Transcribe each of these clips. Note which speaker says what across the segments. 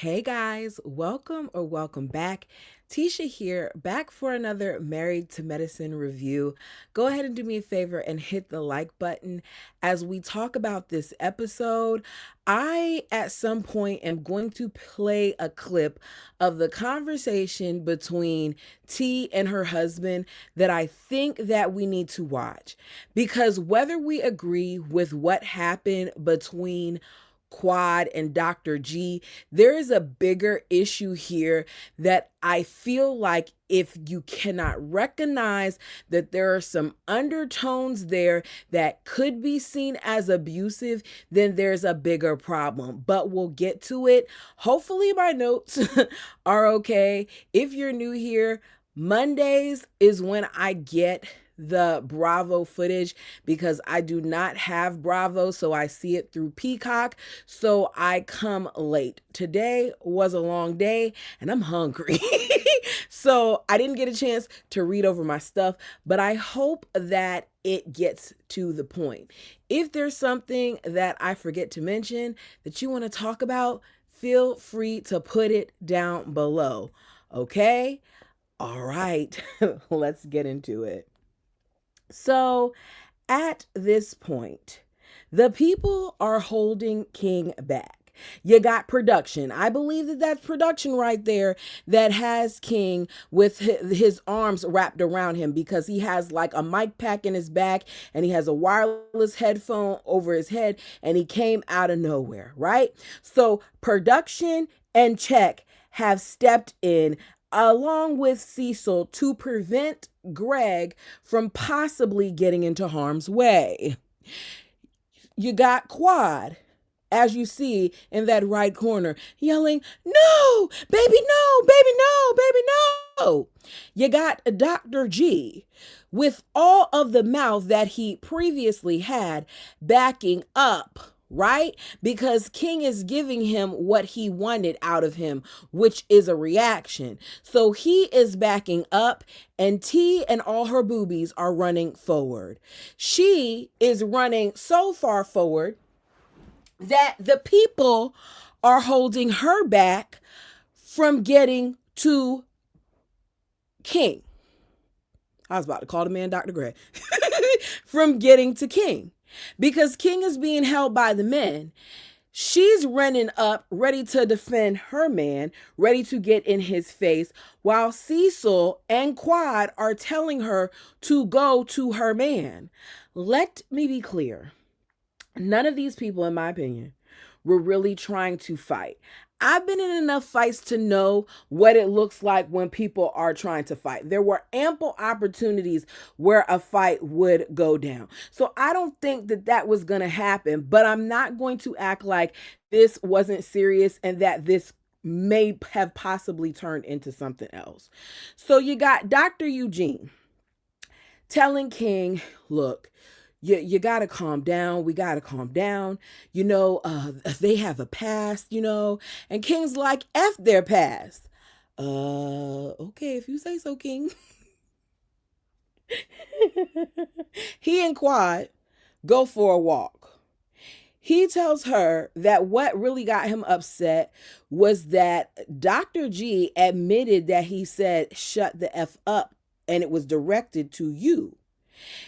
Speaker 1: Hey guys, welcome back. Tisha here, back for another Married to Medicine review. Go ahead and do me a favor and hit the like button as we talk about this episode. I, at some point, am going to play a clip of the conversation between T and her husband that I think that we need to watch. Because whether we agree with what happened between Quad and Dr. G, there is a bigger issue here that I feel like if you cannot recognize that there are some undertones there that could be seen as abusive, then there's a bigger problem. But we'll get to it. Hopefully my notes are okay. If you're new here, Mondays is when I get the Bravo footage because I do not have Bravo, so I see it through Peacock, so I come late. Today was a long day and I'm hungry. So I didn't get a chance to read over my stuff, but I hope that it gets to the point. If there's something that I forget to mention that you want to talk about, feel free to put it down below. Okay? All right, let's get into it. So at this point, the people are holding King back. You got production. I believe that that's production right there that has King with his arms wrapped around him because he has like a mic pack in his back and he has a wireless headphone over his head and he came out of nowhere, right? So production and Check have stepped in along with Cecil to prevent Greg from possibly getting into harm's way. You got Quad, as you see in that right corner, yelling, "No, baby, no, baby, no, baby, no." You got Dr. G with all of the mouth that he previously had backing up, right? Because King is giving him what he wanted out of him, which is a reaction. So he is backing up and T and all her boobies are running forward. She is running so far forward that the people are holding her back from getting to King. I was about to call the man Dr. Gray. From getting to King. Because King is being held by the men. She's running up, ready to defend her man, ready to get in his face, while Cecil and Quad are telling her to go to her man. Let me be clear. None of these people, in my opinion, were really trying to fight. I've been in enough fights to know what it looks like when people are trying to fight. There were ample opportunities where a fight would go down. So I don't think that that was going to happen, but I'm not going to act like this wasn't serious and that this may have possibly turned into something else. So you got Dr. Eugene telling King, look, you got to calm down. We got to calm down. They have a past, and King's like, F their past. Okay, if you say so, King. He and Quad go for a walk. He tells her that what really got him upset was that Dr. G admitted that he said, shut the F up, and it was directed to you.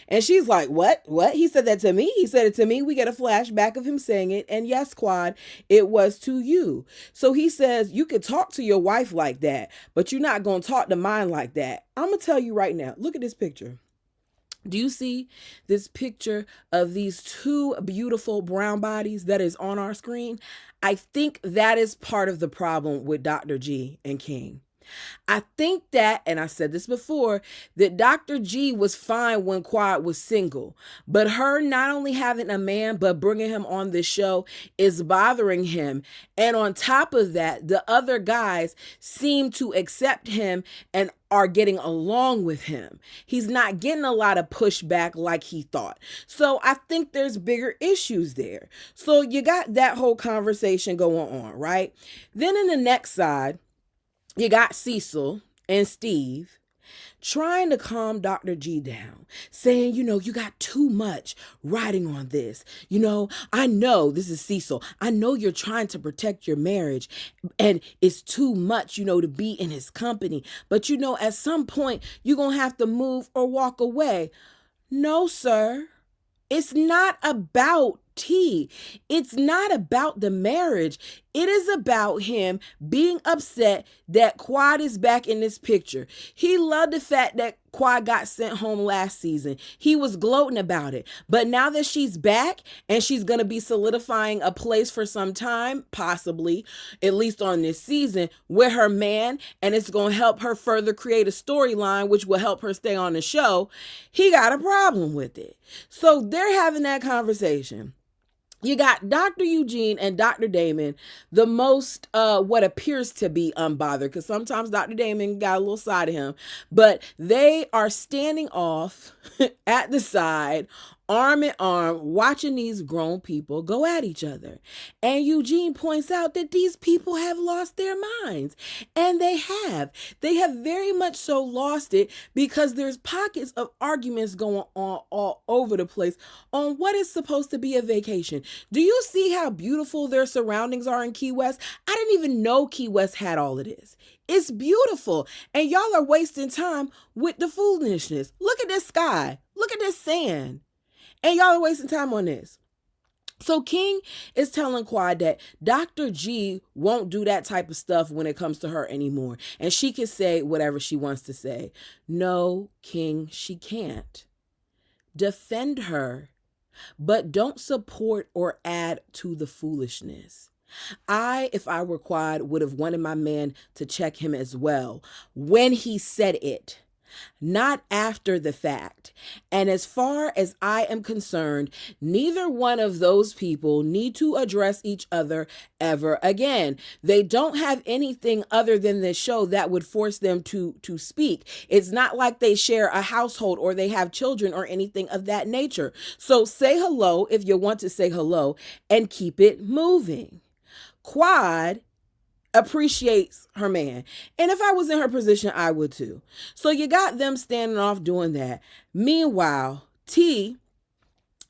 Speaker 1: And she's like, what? He said that to me? He said it to me. We get a flashback of him saying it. And yes, Quad, it was to you. So he says, you could talk to your wife like that, but you're not going to talk to mine like that. I'm going to tell you right now. Look at this picture. Do you see this picture of these two beautiful brown bodies that is on our screen? I think that is part of the problem with Dr. G and King. I think that, and I said this before, that Dr. G was fine when Quad was single, but her not only having a man, but bringing him on this show is bothering him. And on top of that, the other guys seem to accept him and are getting along with him. He's not getting a lot of pushback like he thought. So I think there's bigger issues there. So you got that whole conversation going on, right? Then in the next side, you got Cecil and Steve trying to calm Dr. G down, saying, you got too much riding on this. I know this is Cecil. I know you're trying to protect your marriage and it's too much, to be in his company. But, at some point, you're going to have to move or walk away. No, sir. It's not about T. It's not about the marriage. It is about him being upset that Quad is back in this picture. He loved the fact that Quad got sent home last season. He was gloating about it. But now that she's back and she's going to be solidifying a place for some time, possibly, at least on this season, with her man, and it's going to help her further create a storyline, which will help her stay on the show, he got a problem with it. So they're having that conversation. You got Dr. Eugene and Dr. Damon, the most, what appears to be unbothered, because sometimes Dr. Damon got a little side of him, but they are standing off at the side, arm in arm, watching these grown people go at each other. And Eugene points out that these people have lost their minds. And they have. They have very much so lost it, because there's pockets of arguments going on all over the place on what is supposed to be a vacation. Do you see how beautiful their surroundings are in Key West? I didn't even know Key West had all of this. It's beautiful. And y'all are wasting time with the foolishness. Look at this sky. Look at this sand. And y'all are wasting time on this. So King is telling Quad that Dr. G won't do that type of stuff when it comes to her anymore. And she can say whatever she wants to say. No, King, she can't. Defend her, but don't support or add to the foolishness. If I were Quad, would have wanted my man to check him as well when he said it, not after the fact. And as far as I am concerned, neither one of those people need to address each other ever again. They don't have anything other than this show that would force them to speak. It's not like they share a household or they have children or anything of that nature. So say hello if you want to say hello and keep it moving. Quad appreciates her man. And if I was in her position, I would too. So you got them standing off doing that. Meanwhile, T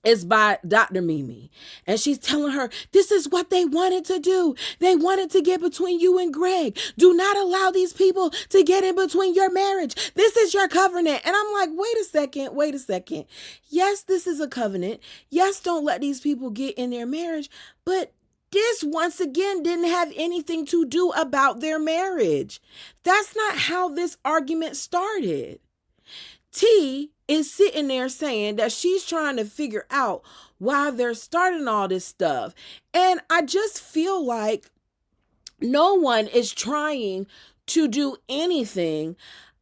Speaker 1: is by Dr. Mimi. And she's telling her, this is what they wanted to do. They wanted to get between you and Greg. Do not allow these people to get in between your marriage. This is your covenant. And I'm like, wait a second. Yes, this is a covenant. Yes, don't let these people get in their marriage. But this, once again, didn't have anything to do about their marriage. That's not how this argument started. T is sitting there saying that she's trying to figure out why they're starting all this stuff. And I just feel like no one is trying to do anything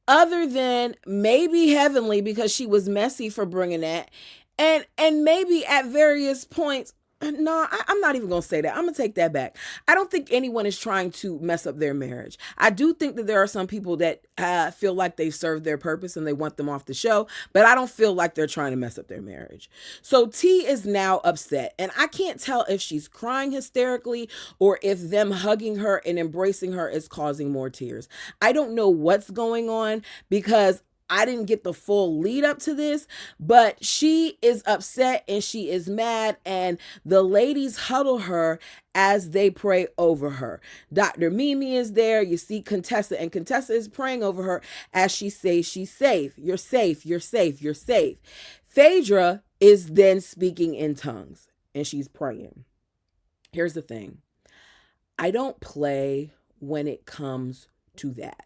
Speaker 1: other than maybe Heavenly, because she was messy for bringing that. And maybe at various points, no, I'm not even going to say that. I'm going to take that back. I don't think anyone is trying to mess up their marriage. I do think that there are some people that feel like they've served their purpose and they want them off the show, but I don't feel like they're trying to mess up their marriage. So T is now upset, and I can't tell if she's crying hysterically or if them hugging her and embracing her is causing more tears. I don't know what's going on, because I didn't get the full lead up to this, but she is upset and she is mad, and the ladies huddle her as they pray over her. Dr. Mimi is there. You see Contessa, and Contessa is praying over her as she says she's safe. You're safe. You're safe. You're safe. Fedra is then speaking in tongues and she's praying. Here's the thing. I don't play when it comes to that.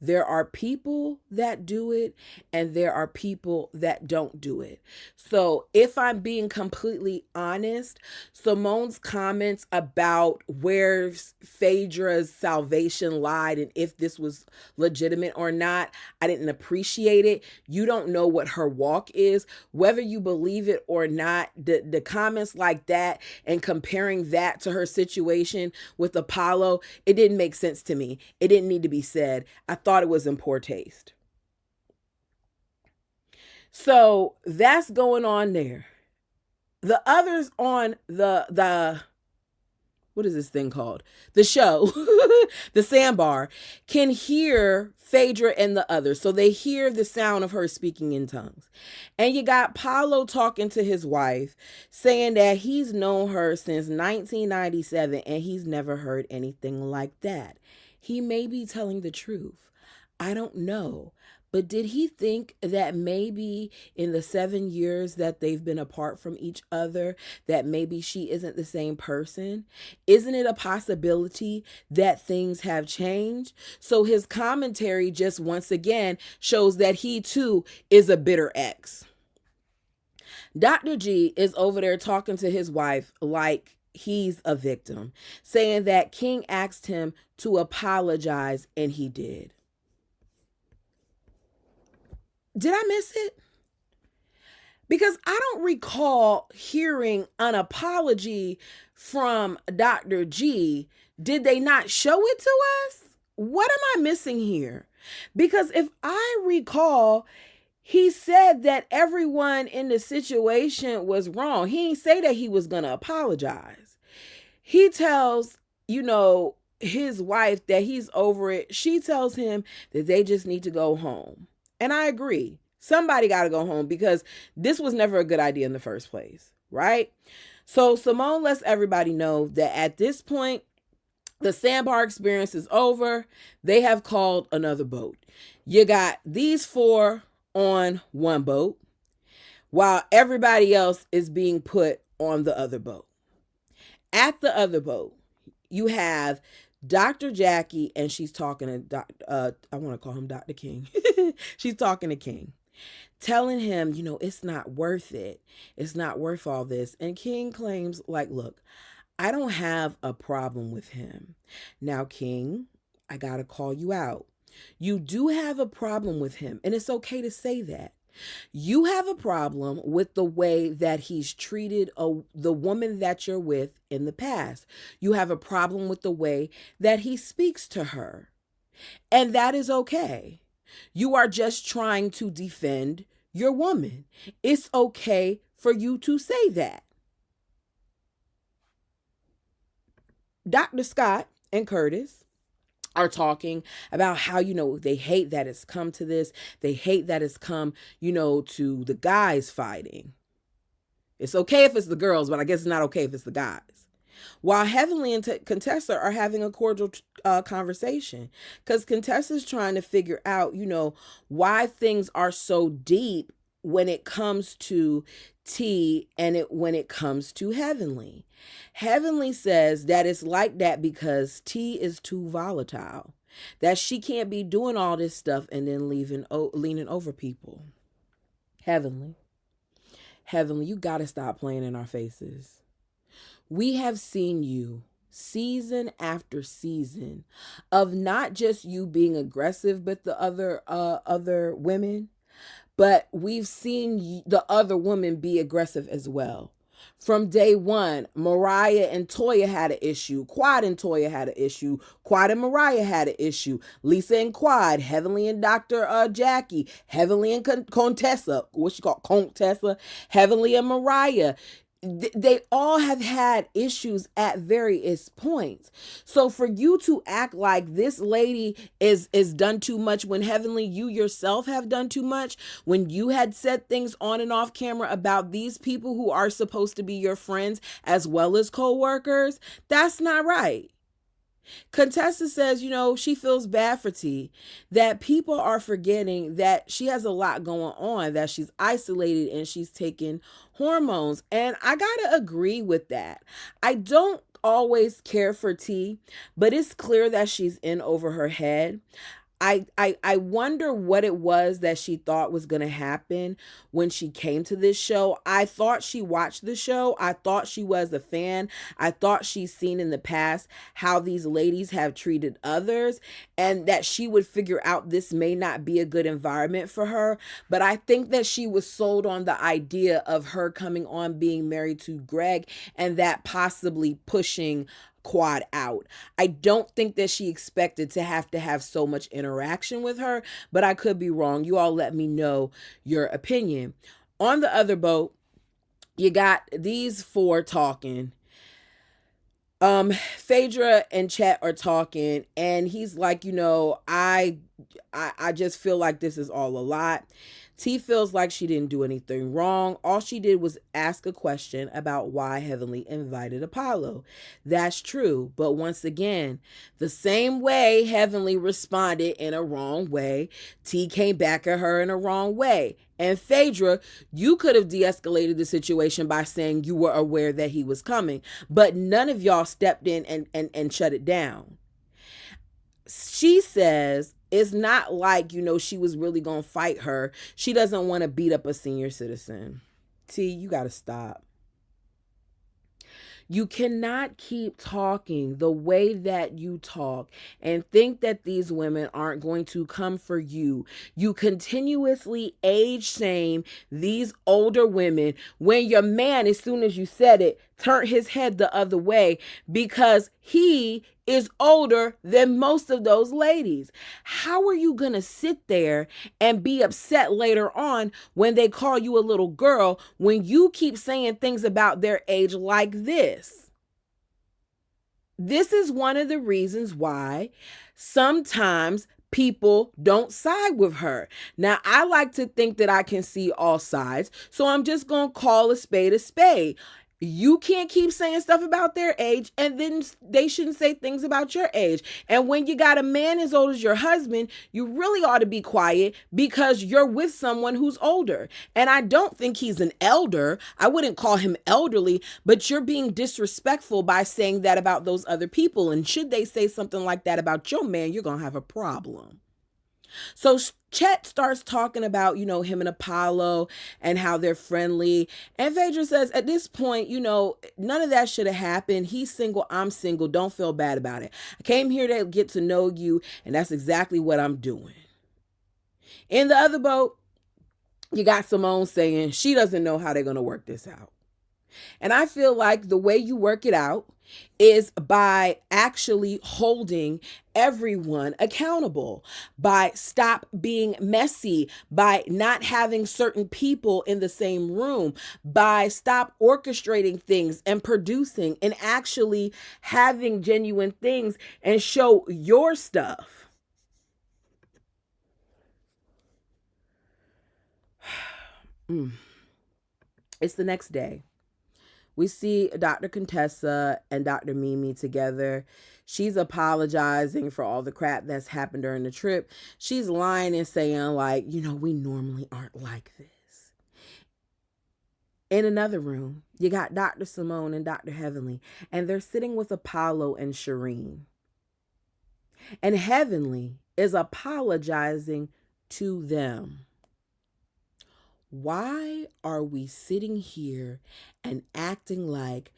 Speaker 1: There are people that do it and there are people that don't do it. So if I'm being completely honest, Simone's comments about where Fedra's salvation lied and if this was legitimate or not, I didn't appreciate it. You don't know what her walk is, whether you believe it or not. The comments like that and comparing that to her situation with Apollo, it didn't make sense to me. It didn't need to be said. I thought it was in poor taste. So that's going on there. The others on the what is this thing called? The show, the sandbar, can hear Phaedra and the others. So they hear the sound of her speaking in tongues. And you got Paulo talking to his wife, saying that he's known her since 1997 and he's never heard anything like that. He may be telling the truth. I don't know. But did he think that maybe in the 7 years that they've been apart from each other, that maybe she isn't the same person? Isn't it a possibility that things have changed? So his commentary just once again shows that he too is a bitter ex. Dr. G is over there talking to his wife like he's a victim, saying that King asked him to apologize and he did. Did I miss it? Because I don't recall hearing an apology from Dr. G. Did they not show it to us? What am I missing here? Because if I recall, he said that everyone in the situation was wrong. He didn't say that he was going to apologize. He tells, his wife that he's over it. She tells him that they just need to go home. And I agree. Somebody got to go home because this was never a good idea in the first place, right? So Simone lets everybody know that at this point, the sandbar experience is over. They have called another boat. You got these 4 on one boat while everybody else is being put on the other boat. At the other boat, you have Dr. Jackie, and she's talking to I want to call him Dr. King. She's talking to King, telling him, it's not worth it. It's not worth all this. And King claims, look, I don't have a problem with him. Now, King, I got to call you out. You do have a problem with him, and it's okay to say that. You have a problem with the way that he's treated the woman that you're with in the past. You have a problem with the way that he speaks to her. And that is okay. You are just trying to defend your woman. It's okay for you to say that. Dr. Scott and Curtis are talking about how, they hate that it's come to this. They hate that it's come, to the guys fighting. It's okay if it's the girls, but I guess it's not okay if it's the guys. While Heavenly and Contessa are having a cordial conversation, because Contessa's trying to figure out, why things are so deep when it comes to T and when it comes to Heavenly. Heavenly says that it's like that because T is too volatile, that she can't be doing all this stuff and then leaning over people. Heavenly, you got to stop playing in our faces. We have seen you season after season of not just you being aggressive with the other women, but we've seen the other women be aggressive as well. From day one, Mariah and Toya had an issue. Quad and Toya had an issue. Quad and Mariah had an issue. Lisa and Quad, Heavenly and Dr. Jackie, Heavenly and Contessa, what she called Contessa, Heavenly and Mariah. They all have had issues at various points. So for you to act like this lady is done too much when Heavenly, you yourself have done too much, when you had said things on and off camera about these people who are supposed to be your friends as well as co-workers, that's not right. Contessa says, she feels bad for T, that people are forgetting that she has a lot going on, that she's isolated and she's taking hormones. And I gotta agree with that. I don't always care for T, but it's clear that she's in over her head. I wonder what it was that she thought was going to happen when she came to this show. I thought she watched the show. I thought she was a fan. I thought she's seen in the past how these ladies have treated others and that she would figure out this may not be a good environment for her. But I think that she was sold on the idea of her coming on being married to Greg and that possibly pushing Quad out. I don't think that she expected to have so much interaction with her, but I could be wrong. You all let me know your opinion. On the other boat, you got these 4 talking. Phaedra and Chet are talking, and he's like, I just feel like this is all a lot. T feels like she didn't do anything wrong. All she did was ask a question about why Heavenly invited Apollo. That's true. But once again, the same way Heavenly responded in a wrong way, T came back at her in a wrong way. And Phaedra, you could have de escalated the situation by saying you were aware that he was coming, but none of y'all stepped in and shut it down. She says it's not like, she was really going to fight her. She doesn't want to beat up a senior citizen. T, you got to stop. You cannot keep talking the way that you talk and think that these women aren't going to come for you. You continuously age shame these older women when your man, as soon as you said it, turned his head the other way because he is older than most of those ladies. How are you going to sit there and be upset later on when they call you a little girl when you keep saying things about their age like this? This is one of the reasons why sometimes people don't side with her. Now, I like to think that I can see all sides, so I'm just going to call a spade a spade. You can't keep saying stuff about their age, and then they shouldn't say things about your age. And when you got a man as old as your husband, you really ought to be quiet because you're with someone who's older. And I don't think he's an elder. I wouldn't call him elderly, but you're being disrespectful by saying that about those other people. And should they say something like that about your man, you're going to have a problem. So Chet starts talking about, him and Apollo and how they're friendly. And Phaedra says, at this point, none of that should have happened. He's single. I'm single. Don't feel bad about it. I came here to get to know you, and that's exactly what I'm doing. In the other boat, you got Simone saying she doesn't know how they're going to work this out. And I feel like the way you work it out is by actually holding everyone accountable, by stop being messy, by not having certain people in the same room, by stop orchestrating things and producing and actually having genuine things and show your stuff. It's the next day. We see Dr. Contessa and Dr. Mimi together. She's apologizing for all the crap that's happened during the trip. She's lying and saying, we normally aren't like this. In another room, you got Dr. Simone and Dr. Heavenly, and they're sitting with Apollo and Shireen. And Heavenly is apologizing to them. Why are we sitting here and acting like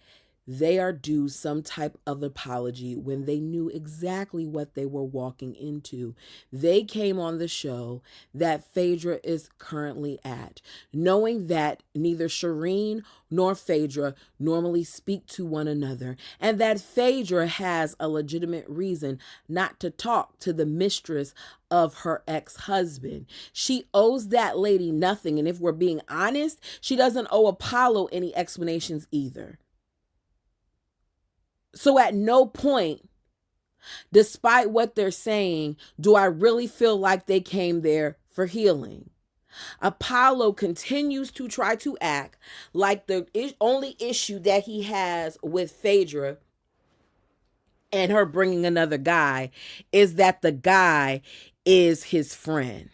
Speaker 1: they are due some type of apology when they knew exactly what they were walking into? They came on the show that Phaedra is currently at, knowing that neither Shireen nor Phaedra normally speak to one another, and that Phaedra has a legitimate reason not to talk to the mistress of her ex-husband. She owes that lady nothing, and if we're being honest, she doesn't owe Apollo any explanations either. So at no point, despite what they're saying, do I really feel like they came there for healing. Apollo continues to try to act like the only issue that he has with Phaedra and her bringing another guy is that the guy is his friend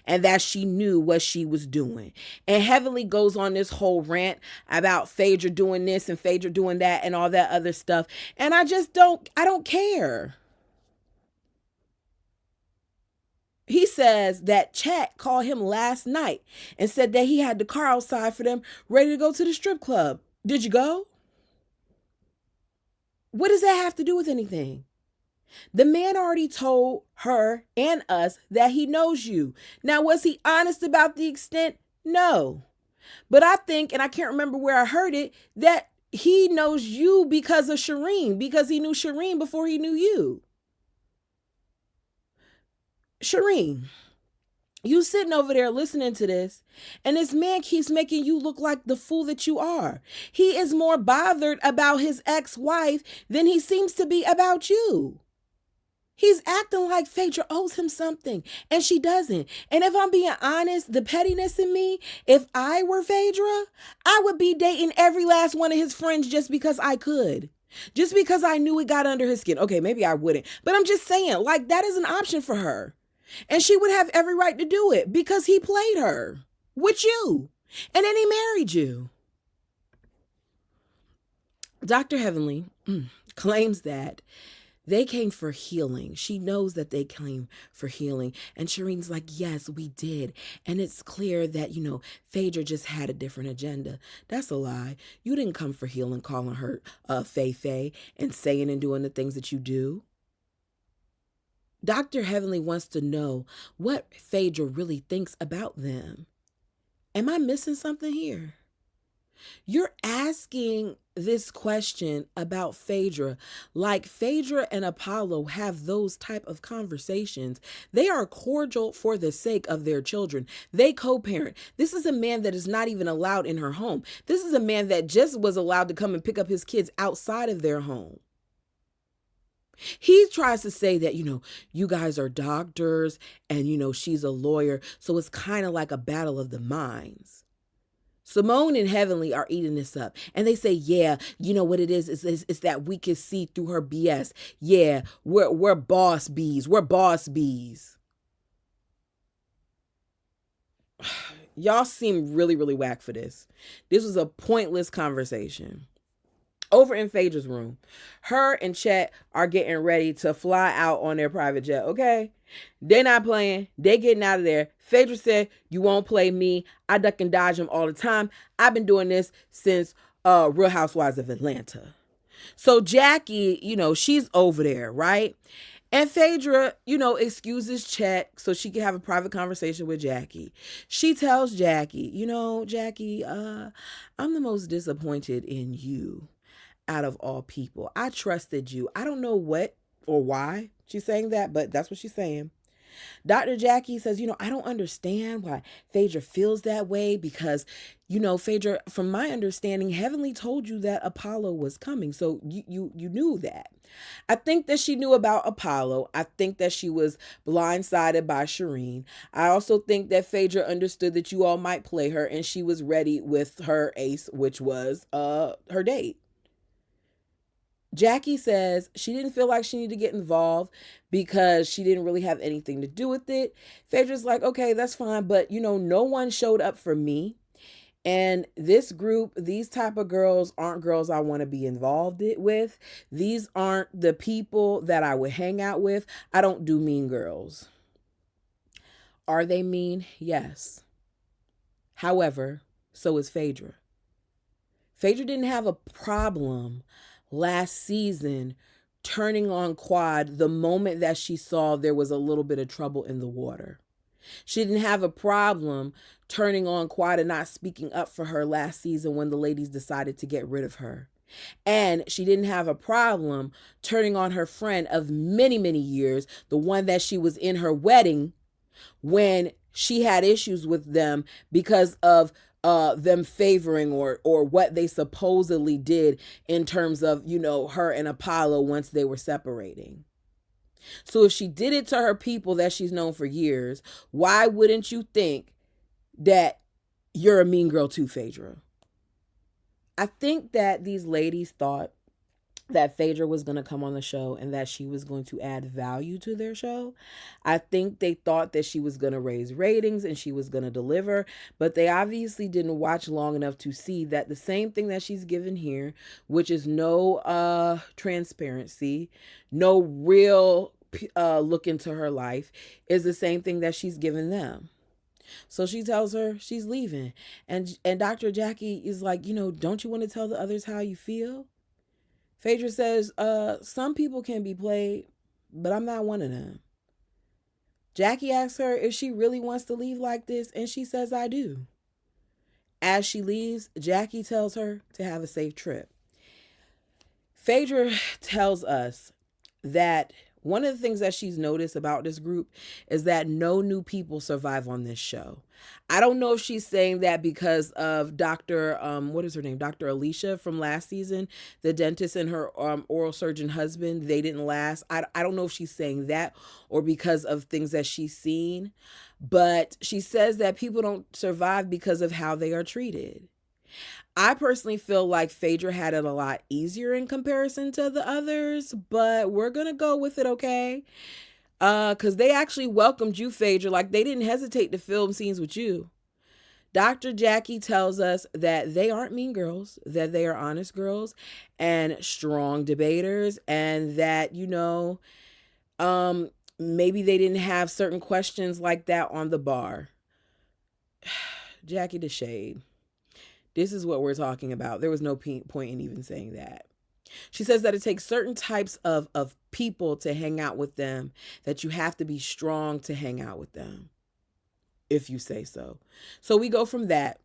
Speaker 1: and that she knew what she was doing. And Heavenly goes on this whole rant about Phaedra doing this and Phaedra doing that and all that other stuff. And I don't care. He says that Chat called him last night and said that he had the car outside for them ready to go to the strip club. Did you go? What does that have to do with anything? The man already told her and us that he knows you. Now, was he honest about the extent? No. But I think, and I can't remember where I heard it, that he knows you because of Shireen, because he knew Shireen before he knew you. Shireen, You sitting over there listening to this, and this man keeps making you look like the fool that you are. He is more bothered about his ex-wife than he seems to be about you. He's acting like Phaedra owes him something, and she doesn't. And if I'm being honest, the pettiness in me, if I were Phaedra, I would be dating every last one of his friends just because I could. Just because I knew it got under his skin. Okay, maybe I wouldn't. But I'm just saying, like, that is an option for her. And she would have every right to do it because he played her with you. And then he married you. Dr. Heavenly claims that they came for healing. She knows that they came for healing. And Shireen's like, yes, we did. And it's clear that, Phaedra just had a different agenda. That's a lie. You didn't come for healing, calling her Faye and saying and doing the things that you do. Dr. Heavenly wants to know what Phaedra really thinks about them. Am I missing something here? You're asking this question about Phaedra like Phaedra and Apollo have those type of conversations. They are cordial for the sake of their children. They co-parent. This is a man that is not even allowed in her home. This is a man that just was allowed to come and pick up his kids outside of their home. He tries to say that, you guys are doctors and, she's a lawyer. So it's kind of like a battle of the minds. Simone and Heavenly are eating this up. And they say, yeah, you know what it is that we can see through her BS. Yeah, we're boss bees. We're boss bees. Y'all seem really, really whack for this. This was a pointless conversation. Over in Phaedra's room, her and Chet are getting ready to fly out on their private jet, okay? They're not playing. They getting out of there. Phaedra said, you won't play me. I duck and dodge them all the time. I've been doing this since Real Housewives of Atlanta. So Jackie, she's over there, right? And Phaedra, excuses Chet so she can have a private conversation with Jackie. She tells Jackie, Jackie, I'm the most disappointed in you out of all people. I trusted you. I don't know what or why she's saying that, but that's what she's saying. Dr. Jackie says, I don't understand why Phaedra feels that way because, Phaedra, from my understanding, Heavenly told you that Apollo was coming. So you knew that. I think that she knew about Apollo. I think that she was blindsided by Shireen. I also think that Phaedra understood that you all might play her and she was ready with her ace, which was her date. Jackie says she didn't feel like she needed to get involved because she didn't really have anything to do with it. Phaedra's like, okay, that's fine. But, no one showed up for me. And this group, these type of girls aren't girls I want to be involved with. These aren't the people that I would hang out with. I don't do mean girls. Are they mean? Yes. However, so is Phaedra. Phaedra didn't have a problem last season turning on Quad the moment that she saw there was a little bit of trouble in the water. She didn't have a problem turning on Quad and not speaking up for her last season when the ladies decided to get rid of her. And she didn't have a problem turning on her friend of many, many years, the one that she was in her wedding, when she had issues with them because of them favoring or what they supposedly did in terms of, her and Apollo once they were separating. So if she did it to her people that she's known for years, why wouldn't you think that you're a mean girl too, Phaedra? I think that these ladies thought that Phaedra was going to come on the show and that she was going to add value to their show. I think they thought that she was going to raise ratings and she was going to deliver, but they obviously didn't watch long enough to see that the same thing that she's given here, which is no transparency, no real look into her life, is the same thing that she's given them. So she tells her she's leaving. And Dr. Jackie is like, don't you want to tell the others how you feel? Phaedra says, some people can be played, but I'm not one of them. Jackie asks her if she really wants to leave like this, and she says, I do. As she leaves, Jackie tells her to have a safe trip. Phaedra tells us that One of the things that she's noticed about this group is that no new people survive on this show. I don't know if she's saying that because of Dr. What is her name? Dr. Alicia from last season, the dentist and her oral surgeon husband, they didn't last. I don't know if she's saying that or because of things that she's seen, but she says that people don't survive because of how they are treated. I personally feel like Phaedra had it a lot easier in comparison to the others, but we're going to go with it, okay? Because they actually welcomed you, Phaedra. Like, they didn't hesitate to film scenes with you. Dr. Jackie tells us that they aren't mean girls, that they are honest girls and strong debaters, and that, maybe they didn't have certain questions like that on the bar. Jackie the shade. This is what we're talking about. There was no point in even saying that. She says that it takes certain types of people to hang out with them, that you have to be strong to hang out with them, if you say so. So we go from that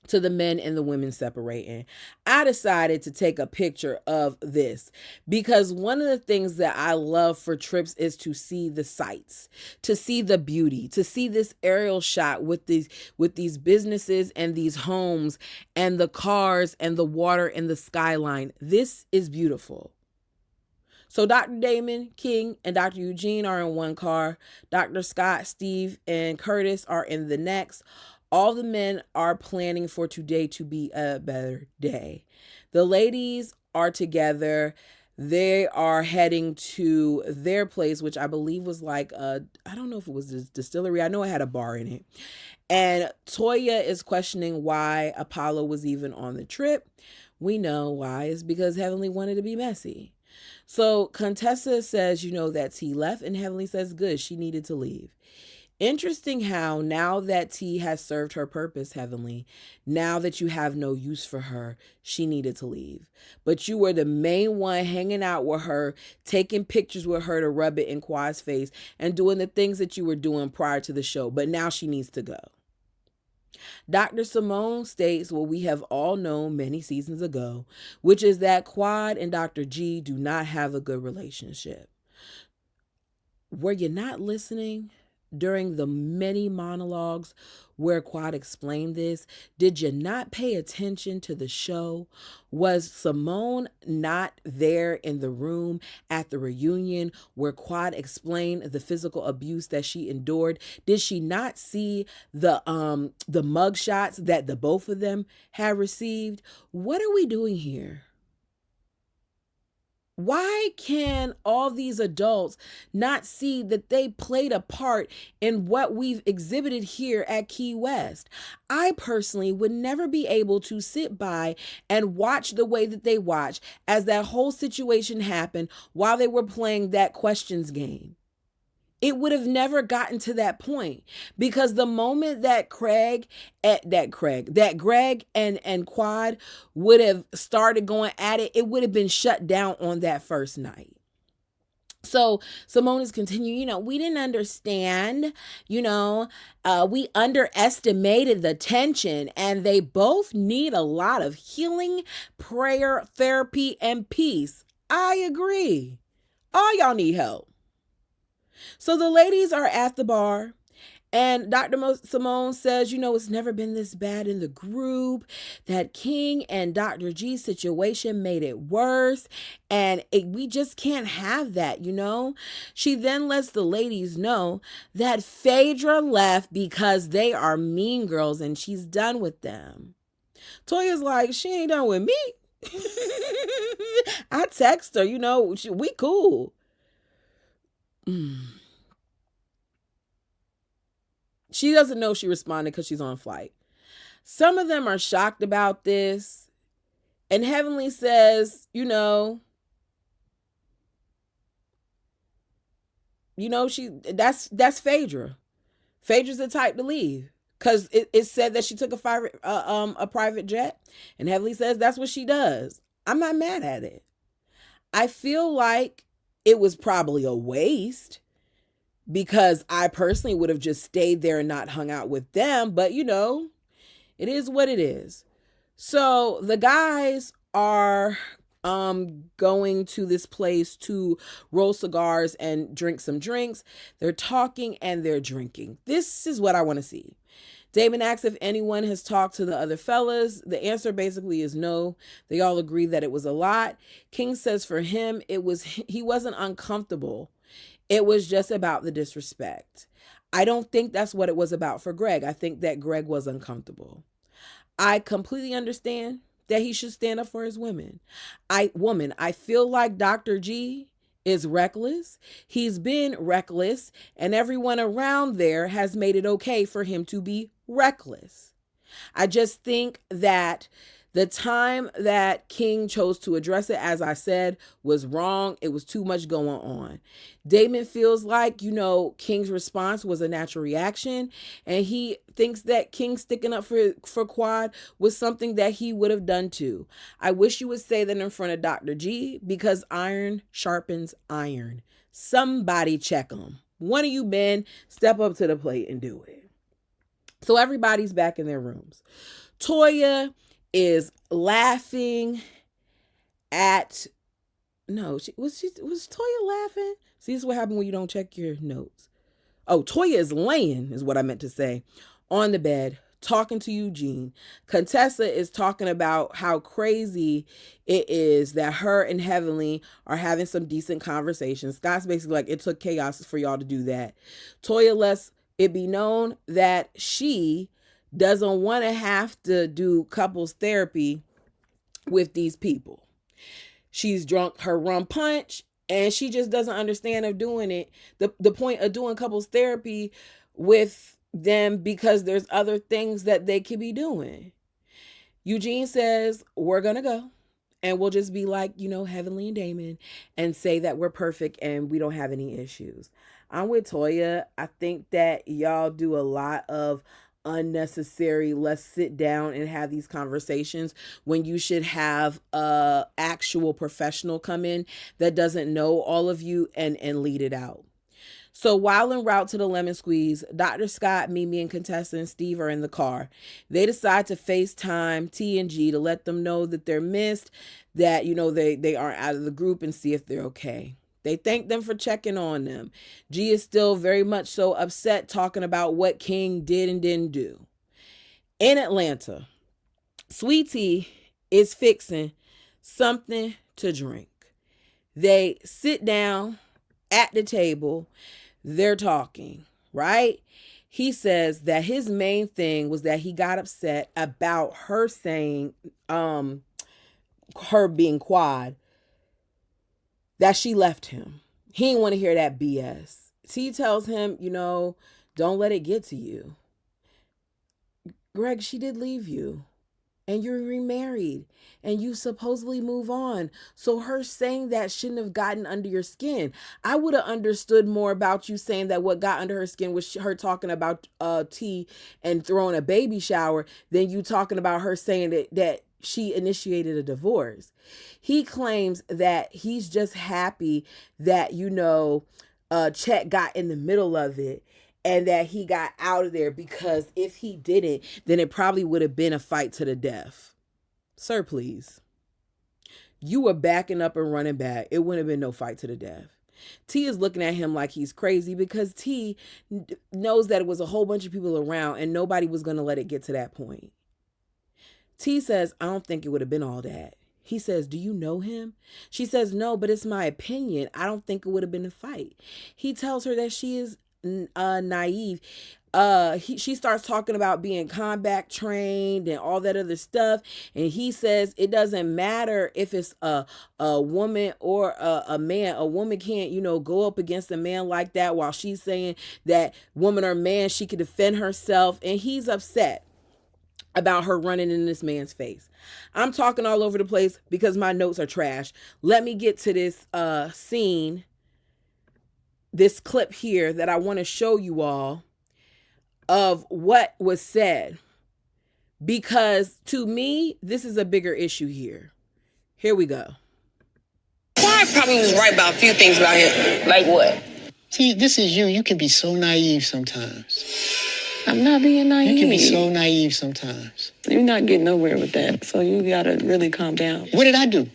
Speaker 1: to the men and the women separating. I decided to take a picture of this because one of the things that I love for trips is to see the sights, to see the beauty, to see this aerial shot with these businesses and these homes and the cars and the water and the skyline. This is beautiful. So Dr. Damon, King, and Dr. Eugene are in one car. Dr. Scott, Steve, and Curtis are in the next. All the men are planning for today to be a better day. The ladies are together. They are heading to their place, which I believe was like I don't know if it was a distillery. I know it had a bar in it. And Toya is questioning why Apollo was even on the trip. We know why. It's because Heavenly wanted to be messy. So Contessa says, that T left, and Heavenly says, good, she needed to leave. Interesting how now that T has served her purpose, Heavenly, now that you have no use for her, she needed to leave. But you were the main one hanging out with her, taking pictures with her to rub it in Quad's face, and doing the things that you were doing prior to the show. But now she needs to go. Dr. Simone states what we have all known many seasons ago, which is that Quad and Dr. G do not have a good relationship. Were you not listening during the many monologues where Quad explained this? Did you not pay attention to the show? Was Simone not there in the room at the reunion where Quad explained the physical abuse that she endured? Did she not see the mug shots that the both of them had received? What are we doing here? Why can all these adults not see that they played a part in what we've exhibited here at Key West? I personally would never be able to sit by and watch the way that they watched as that whole situation happened while they were playing that questions game. It would have never gotten to that point because the moment that Greg and Quad would have started going at it, it would have been shut down on that first night. So Simone is continuing, we didn't understand, we underestimated the tension, and they both need a lot of healing, prayer, therapy, and peace. I agree. All y'all need help. So the ladies are at the bar, and Dr. Simone says, it's never been this bad in the group, that King and Dr. G's situation made it worse, and we just can't have that, She then lets the ladies know that Phaedra left because they are mean girls and she's done with them. Toya's like, she ain't done with me. I text her, we cool. She doesn't know she responded because she's on flight. Some of them are shocked about this. And Heavenly says, that's Phaedra. Phaedra's the type to leave. Because it said that she took a private jet. And Heavenly says that's what she does. I'm not mad at it. I feel like it was probably a waste because I personally would have just stayed there and not hung out with them. But, it is what it is. So the guys are going to this place to roll cigars and drink some drinks. They're talking and they're drinking. This is what I want to see. Damon asks if anyone has talked to the other fellas. The answer basically is no. They all agree that it was a lot. King says for him, he wasn't uncomfortable. It was just about the disrespect. I don't think that's what it was about for Greg. I think that Greg was uncomfortable. I completely understand that he should stand up for his women. I feel like Dr. G is reckless. He's been reckless, and everyone around there has made it okay for him to be reckless. I just think that the time that King chose to address it, as I said, was wrong. It was too much going on. Damon feels like, King's response was a natural reaction, and he thinks that King sticking up for Quad was something that he would have done too. I wish you would say that in front of Dr. G, because iron sharpens iron. Somebody check him. One of you men, step up to the plate and do it. So everybody's back in their rooms. Toya is laughing at was Toya laughing? See, this is what happens when you don't check your notes. Oh, Toya is laying, is what I meant to say, on the bed, talking to Eugene. Contessa is talking about how crazy it is that her and Heavenly are having some decent conversations. Scott's basically like, it took chaos for y'all to do that. Toya lets it be known that she doesn't want to have to do couples therapy with these people. She's drunk her rum punch and she just doesn't understand of doing it. The point of doing couples therapy with them, because there's other things that they could be doing. Eugene says, we're going to go and we'll just be like, Heavenly and Damon, and say that we're perfect and we don't have any issues. I'm with Toya. I think that y'all do a lot of unnecessary, let's sit down and have these conversations, when you should have a actual professional come in that doesn't know all of you and lead it out. So while en route to the lemon squeeze, Dr. Scott, Mimi, and Contessa and Steve are in the car. They decide to FaceTime T and G to let them know that they're missed, that, they aren't out of the group, and see if they're okay. They thank them for checking on them. G is still very much so upset, talking about what King did and didn't do. In Atlanta, Sweetie is fixing something to drink. They sit down at the table. They're talking, right? He says that his main thing was that he got upset about her saying, her being Quad, that she left him. He didn't want to hear that BS. T tells him, don't let it get to you. Greg, she did leave you. And you're remarried. And you supposedly move on. So her saying that shouldn't have gotten under your skin. I would have understood more about you saying that what got under her skin was her talking about T and throwing a baby shower, than you talking about her saying that she initiated a divorce. He claims that he's just happy that, Chet got in the middle of it and that he got out of there, because if he didn't, then it probably would have been a fight to the death. Sir, please. You were backing up and running back. It wouldn't have been no fight to the death. T is looking at him like he's crazy, because T knows that it was a whole bunch of people around and nobody was going to let it get to that point. T says, I don't think it would have been all that. He says, do you know him? She says, no, but it's my opinion. I don't think it would have been a fight. He tells her that she is naive. She starts talking about being combat trained and all that other stuff. And he says it doesn't matter if it's a woman or a man. A woman can't, go up against a man like that, while she's saying that woman or man, she could defend herself. And he's upset about her running in this man's face. I'm talking all over the place because my notes are trash. Let me get to this scene, this clip here that I want to show you all of what was said. Because to me, this is a bigger issue here. Here we go.
Speaker 2: I probably was right about a few things about him. Like what?
Speaker 3: See, this is you. You can be so naive sometimes.
Speaker 2: I'm not being naive.
Speaker 3: You can be so naive sometimes.
Speaker 2: You're not getting nowhere with that, so you gotta really calm down.
Speaker 3: What did I do?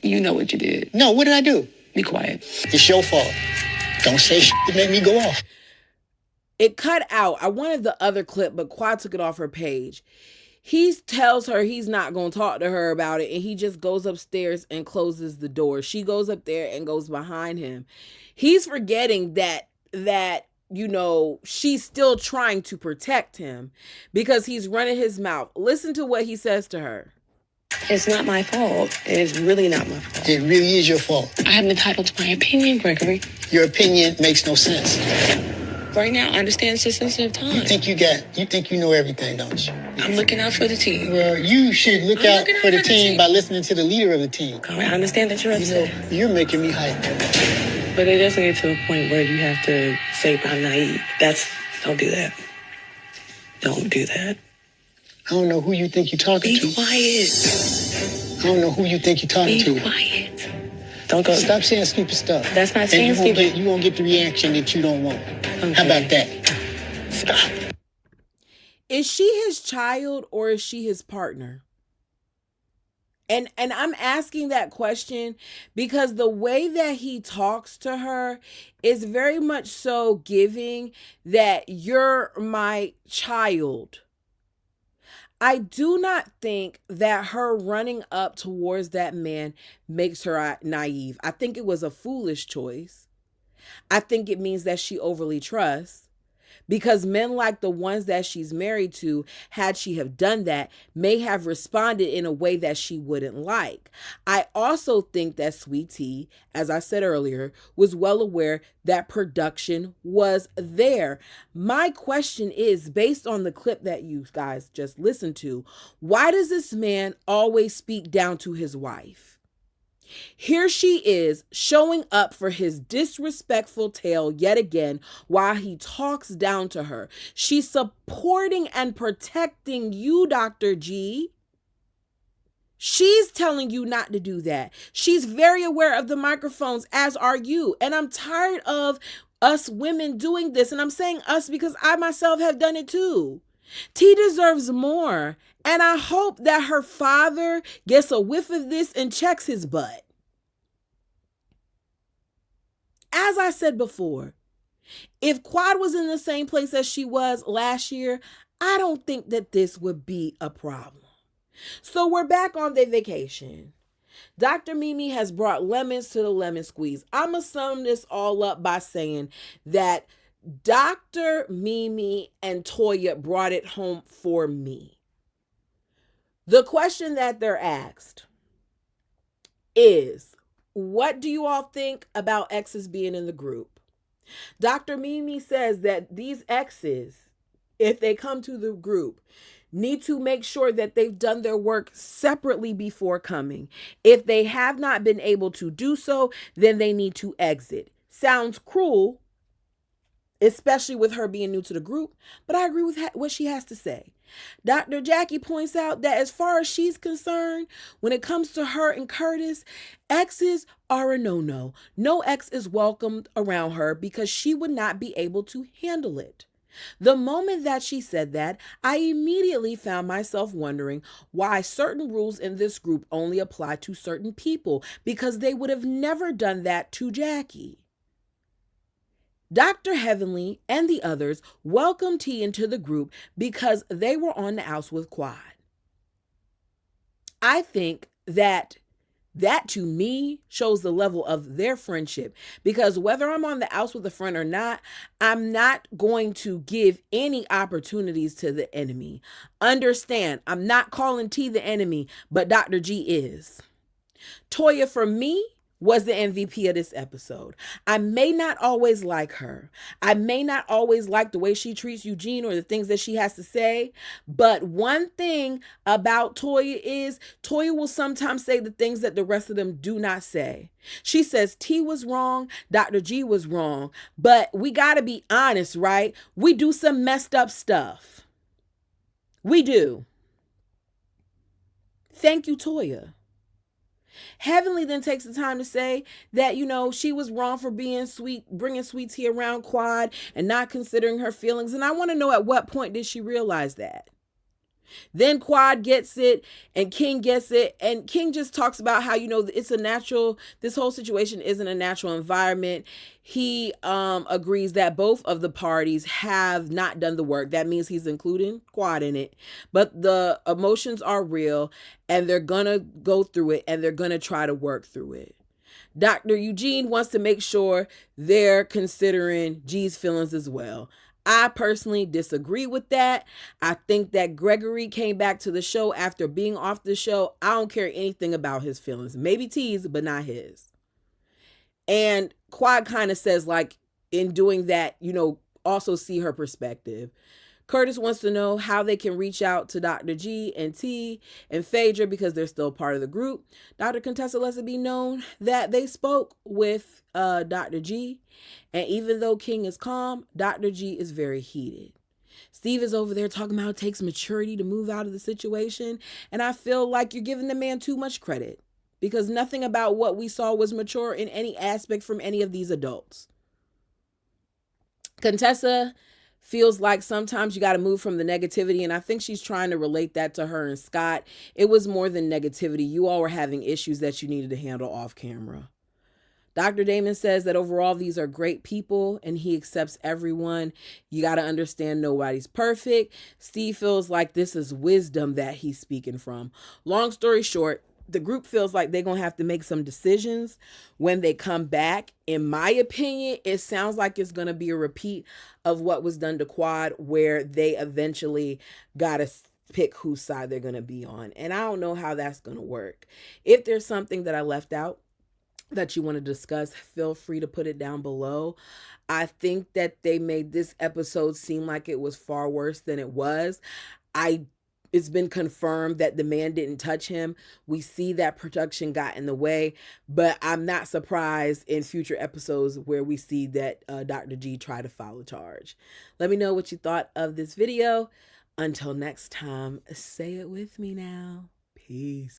Speaker 2: You know what you did.
Speaker 3: No, what did I do?
Speaker 2: Be quiet.
Speaker 3: It's your fault. Don't say shit to make me go off.
Speaker 1: It cut out. I wanted the other clip, but Quad took it off her page. He tells her he's not going to talk to her about it, and he just goes upstairs and closes the door. She goes up there and goes behind him. He's forgetting that she's still trying to protect him because he's running his mouth. Listen to what he says to her.
Speaker 2: It's not my fault. It's really not my fault.
Speaker 3: It really is your fault.
Speaker 2: I have an entitled to my opinion, Gregory.
Speaker 3: Your opinion makes no sense.
Speaker 2: Right now, I understand it's a sensitive time.
Speaker 3: You think you know everything, don't you?
Speaker 2: I'm looking out for the team.
Speaker 3: Well, you should look out for the team by listening to the leader of the team.
Speaker 2: All right, I understand that you're upset.
Speaker 3: You're making me hype.
Speaker 2: But it doesn't get to a point where you have to say I'm naive. Don't do that. Don't do that.
Speaker 3: I don't know who you think you're talking to.
Speaker 2: Be quiet.
Speaker 3: I don't know who you think you're talking to.
Speaker 2: Be quiet. Don't go.
Speaker 3: Stop saying stupid stuff.
Speaker 2: That's not saying stupid.
Speaker 3: You won't get the reaction that you don't want. Okay. How about that?
Speaker 2: Stop.
Speaker 1: Is she his child or is she his partner? And I'm asking that question because the way that he talks to her is very much so giving that you're my child. I do not think that her running up towards that man makes her naive. I think it was a foolish choice. I think it means that she overly trusts. Because men like the ones that she's married to, had she have done that, may have responded in a way that she wouldn't like. I also think that Sweet Tea, as I said earlier, was well aware that production was there. My question is, based on the clip that you guys just listened to, why does this man always speak down to his wife? Here she is showing up for his disrespectful tale yet again while he talks down to her. She's supporting and protecting you, Dr. G. She's telling you not to do that. She's very aware of the microphones, as are you. And I'm tired of us women doing this. And I'm saying us because I myself have done it too. T deserves more. And I hope that her father gets a whiff of this and checks his butt. As I said before, if Quad was in the same place as she was last year, I don't think that this would be a problem. So we're back on their vacation. Dr. Mimi has brought lemons to the lemon squeeze. I'm going to sum this all up by saying that Dr. Mimi and Toya brought it home for me. The question that they're asked is, what do you all think about exes being in the group? Dr. Mimi says that these exes, if they come to the group, need to make sure that they've done their work separately before coming. If they have not been able to do so, then they need to exit. Sounds cruel, especially with her being new to the group, but I agree with what she has to say. Dr. Jackie points out that as far as she's concerned, when it comes to her and Curtis, exes are a no-no. No ex is welcomed around her because she would not be able to handle it. The moment that she said that, I immediately found myself wondering why certain rules in this group only apply to certain people, because they would have never done that to Jackie. Dr. Heavenly and the others welcomed T into the group because they were on the outs with Quad. I think that to me shows the level of their friendship, because whether I'm on the outs with a friend or not, I'm not going to give any opportunities to the enemy. Understand, I'm not calling T the enemy, but Dr. G is. Toya, for me, was the MVP of this episode. I may not always like her. I may not always like the way she treats Eugene or the things that she has to say. But one thing about Toya is Toya will sometimes say the things that the rest of them do not say. She says T was wrong, Dr. G was wrong. But we got to be honest, right? We do some messed up stuff. We do. Thank you, Toya. Heavenly then takes the time to say that, she was wrong for being sweet, bringing Sweet Tea around Quad and not considering her feelings. And I want to know, at what point did she realize that? Then Quad gets it and King gets it. And King just talks about how, it's a natural, this whole situation isn't a natural environment. He agrees that both of the parties have not done the work. That means he's including Quad in it. But the emotions are real and they're going to go through it and they're going to try to work through it. Dr. Eugene wants to make sure they're considering G's feelings as well. I personally disagree with that. I think that Gregory came back to the show after being off the show. I don't care anything about his feelings. Maybe T's, but not his. And Quad kind of says, like, in doing that, also see her perspective. Curtis wants to know how they can reach out to Dr. G and T and Phaedra because they're still part of the group. Dr. Contessa lets it be known that they spoke with Dr. G, and even though King is calm, Dr. G is very heated. Steve is over there talking about it takes maturity to move out of the situation, and I feel like you're giving the man too much credit because nothing about what we saw was mature in any aspect from any of these adults. Contessa feels like sometimes you got to move from the negativity, and I think she's trying to relate that to her and Scott. It was more than negativity. You all were having issues that you needed to handle off camera. Dr. Damon says that overall these are great people and he accepts everyone. You got to understand nobody's perfect. Steve feels like this is wisdom that he's speaking from. Long story short, the group feels like they're going to have to make some decisions when they come back. In my opinion, it sounds like it's going to be a repeat of what was done to Quad, where they eventually got to pick whose side they're going to be on. And I don't know how that's going to work. If there's something that I left out that you want to discuss, feel free to put it down below. I think that they made this episode seem like it was far worse than it was. It's been confirmed that the man didn't touch him. We see that production got in the way, but I'm not surprised in future episodes where we see that Dr. G tried to file a charge. Let me know what you thought of this video. Until next time, say it with me now. Peace.